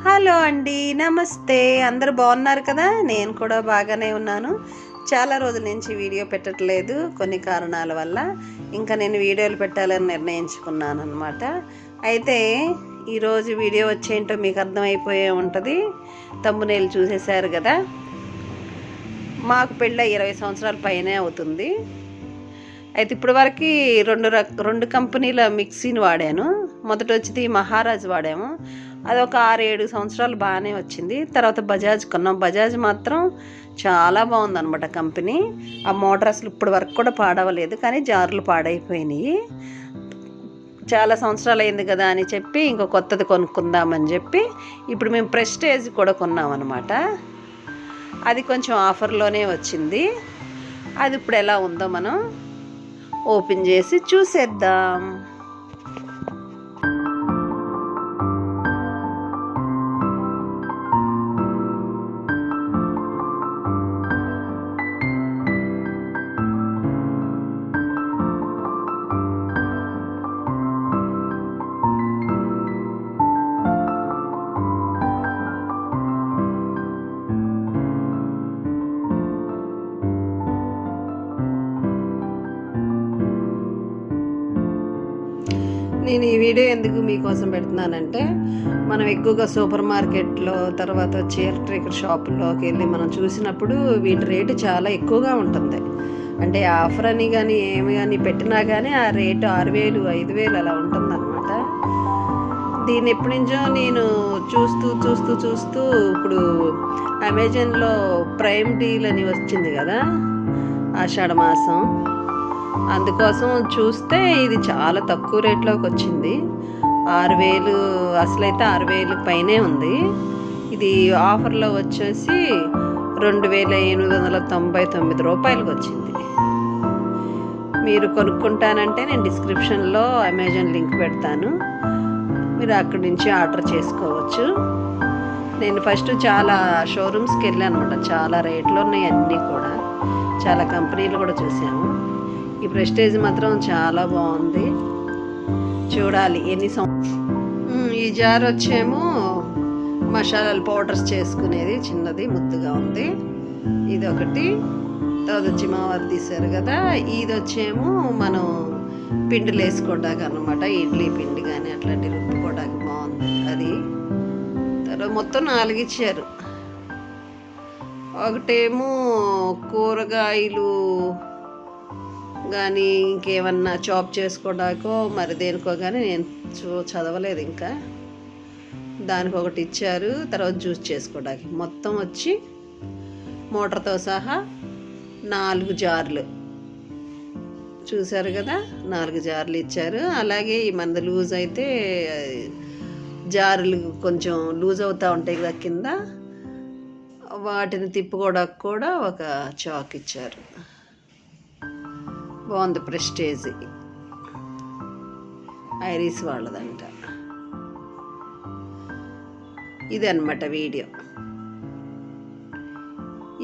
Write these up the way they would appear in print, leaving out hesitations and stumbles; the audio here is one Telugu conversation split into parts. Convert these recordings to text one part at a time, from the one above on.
హలో అండి, నమస్తే. అందరూ బాగున్నారు కదా? నేను కూడా బాగానే ఉన్నాను. చాలా రోజుల నుంచి వీడియో పెట్టట్లేదు, కొన్ని కారణాల వల్ల. ఇంకా నేను వీడియోలు పెట్టాలని నిర్ణయించుకున్నాను అనమాట. అయితే ఈరోజు వీడియో వచ్చేంటో మీకు అర్థమైపోయే ఉంటుంది. తమ్మునేలు చూసేశారు కదా. మాకు పెళ్ళి 20 సంవత్సరాల పైనే అవుతుంది. అయితే ఇప్పటి వరకు రెండు కంపెనీల మిక్సీని వాడాను. మొదట వచ్చి మహారాజ్ వాడాము. అదొక 6-7 సంవత్సరాలు బాగానే వచ్చింది. తర్వాత బజాజ్ కొన్నాం. బజాజ్ మాత్రం చాలా బాగుందన్నమాట కంపెనీ. ఆ మోటార్ అసలు ఇప్పటి వరకు కూడా పాడవలేదు, కానీ జార్లు పాడైపోయినాయి. చాలా సంవత్సరాలు అయింది కదా అని చెప్పి ఇంకో కొత్తది కొనుక్కుందామని చెప్పి ఇప్పుడు మేము ప్రెస్టేజ్ కూడా కొన్నాం అనమాట. అది కొంచెం ఆఫర్లోనే వచ్చింది. అది ఇప్పుడు ఎలా ఉందో మనం ఓపెన్ చేసి చూసేద్దాం. నేను ఈ వీడియో ఎందుకు మీకోసం పెడుతున్నానంటే, మనం ఎక్కువగా సూపర్ మార్కెట్లో, తర్వాత వచ్చి ఎలక్ట్రికల్ షాపుల్లోకి వెళ్ళి మనం చూసినప్పుడు వీటి రేటు చాలా ఎక్కువగా ఉంటుంది. అంటే ఆఫర్ అని కానీ ఏమి కానీ పెట్టినా కానీ ఆ రేటు 6,000, 5,000 అలా ఉంటుందన్నమాట. దీన్ని ఎప్పటి నుంచో నేను చూస్తూ ఇప్పుడు అమెజాన్లో ప్రైమ్ డీల్ అని వచ్చింది కదా, ఆషాఢ మాసం. అందుకోసం చూస్తే ఇది చాలా తక్కువ రేట్లోకి వచ్చింది. 6,000, అసలైతే 6,000 పైనే ఉంది. ఇది ఆఫర్లో వచ్చేసి 2,899 రూపాయలకు వచ్చింది. మీరు కొనుక్కుంటానంటే నేను డిస్క్రిప్షన్లో అమెజాన్ లింక్ పెడతాను, మీరు అక్కడి నుంచి ఆర్డర్ చేసుకోవచ్చు. నేను ఫస్ట్ చాలా షోరూమ్స్కి వెళ్ళాను అనమాట. చాలా రేట్లు ఉన్నాయి అన్నీ కూడా, చాలా కంపెనీలు కూడా చూసాము. ఈ ప్రెస్టేజ్ మాత్రం చాలా బాగుంది. చూడాలి ఎన్ని ఈ జార్ వచ్చేమో మసాలాలు పౌడర్స్ చేసుకునేది, చిన్నది ముద్దుగా ఉంది. ఇది ఒకటి. తర్వాత వచ్చి మావారు తీశారు కదా, ఇది వచ్చేమో మనం పిండిలు వేసుకోవడానికి అన్నమాట. ఇడ్లీ పిండి కానీ అట్లాంటివి రుబ్బుకోవడానికి బాగుంది అది. తర్వాత మొత్తం 4 ఇచ్చారు. ఒకటేమో కూరగాయలు కానీ ఇంకేమన్నా చాప్ చేసుకోవడానికో మరి దేనికో కానీ నేను చదవలేదు ఇంకా. దానికి ఒకటి ఇచ్చారు. తర్వాత జ్యూస్ చేసుకోవడానికి మొత్తం వచ్చి మోటార్తో సహా 4 జార్లు చూసారు కదా, 4 జార్లు ఇచ్చారు. అలాగే ఈ మంది లూజ్ అయితే జారులు కొంచెం లూజ్ అవుతూ ఉంటాయి కదా కింద, వాటిని తిప్పుకోవడానికి కూడా ఒక చాక్ ఇచ్చారు. బాగుంది. ప్రెస్టేజ్ ఐరిస్ వాళ్ళదంట. ఇది అన్నమాట వీడియో.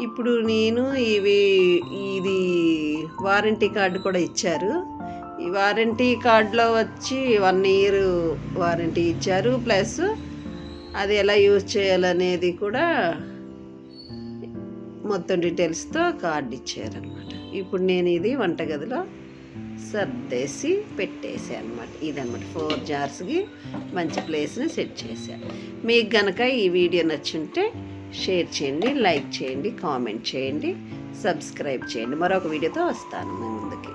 ఇప్పుడు నేను ఇది వారంటీ కార్డు కూడా ఇచ్చారు. ఈ వారంటీ కార్డులో వచ్చి 1 ఇయర్ వారంటీ ఇచ్చారు. ప్లస్ అది ఎలా యూజ్ చేయాలనేది కూడా మొత్తం డీటెయిల్స్తో కార్డు ఇచ్చారనమాట. ఇప్పుడు నేను ఇది వంటగదిలో సర్దేసి పెట్టేసా అనమాట. ఇదనమాట 4 జార్స్కి మంచి ప్లేస్ని సెట్ చేశాను. మీకు కనుక ఈ వీడియో నచ్చుంటే షేర్ చేయండి, లైక్ చేయండి, కామెంట్ చేయండి, సబ్స్క్రైబ్ చేయండి. మరొక వీడియోతో వస్తాను మీ ముందుకి.